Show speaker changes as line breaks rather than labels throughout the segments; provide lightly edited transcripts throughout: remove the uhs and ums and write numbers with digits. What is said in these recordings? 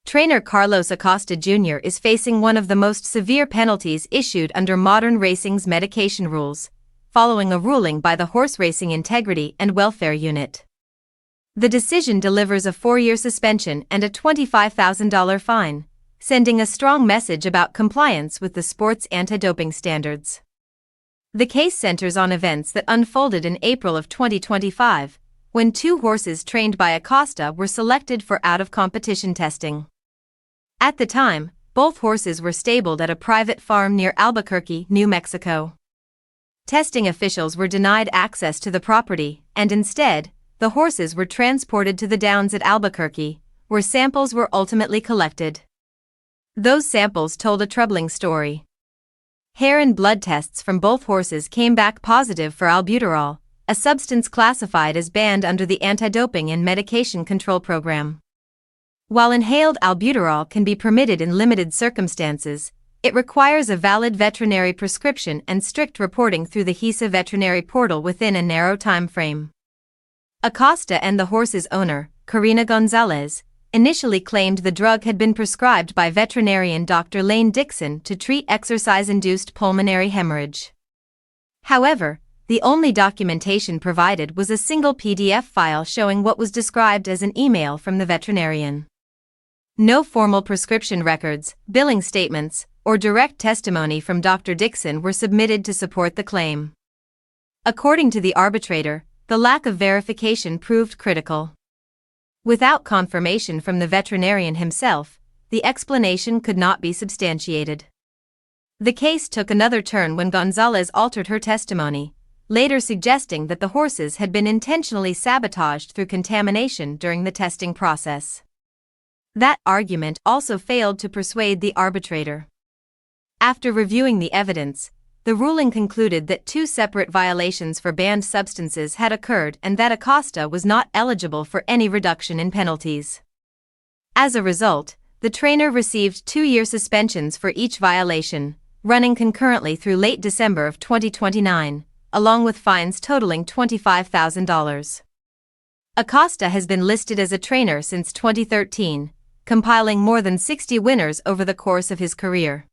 trainer Carlos Acosta Jr. is facing one of the most severe penalties issued under modern racing's medication rules, following a ruling by the Horseracing Integrity and Welfare Unit. The decision delivers a 4-year suspension and a $25,000 fine, sending a strong message about compliance with the sport's anti-doping standards. The case centers on events that unfolded in April of 2025, when 2 horses trained by Acosta were selected for out-of-competition testing. At the time, both horses were stabled at a private farm near Albuquerque, New Mexico. Testing officials were denied access to the property, and instead, the horses were transported to the downs at Albuquerque, where samples were ultimately collected. Those samples told a troubling story. Hair and blood tests from both horses came back positive for albuterol, a substance classified as banned under the Anti-Doping and Medication Control Program. While inhaled albuterol can be permitted in limited circumstances, it requires a valid veterinary prescription and strict reporting through the HISA veterinary portal within a narrow time frame. Acosta and the horse's owner, Karina Gonzalez, initially claimed the drug had been prescribed by veterinarian Dr. Lane Dixon to treat exercise-induced pulmonary hemorrhage. However, the only documentation provided was a single PDF file showing what was described as an email from the veterinarian. No formal prescription records, billing statements, or direct testimony from Dr. Dixon were submitted to support the claim. According to the arbitrator, the lack of verification proved critical. Without confirmation from the veterinarian himself, the explanation could not be substantiated. The case took another turn when Gonzalez altered her testimony, later suggesting that the horses had been intentionally sabotaged through contamination during the testing process. That argument also failed to persuade the arbitrator. After reviewing the evidence, the ruling concluded that 2 separate violations for banned substances had occurred and that Acosta was not eligible for any reduction in penalties. As a result, the trainer received 2-year suspensions for each violation, running concurrently through late December of 2029, along with fines totaling $25,000. Acosta has been listed as a trainer since 2013, compiling more than 60 winners over the course of his career.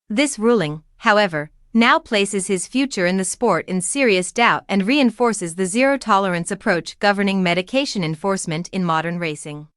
This ruling, however, now places his future in the sport in serious doubt and reinforces the zero-tolerance approach governing medication enforcement in modern racing.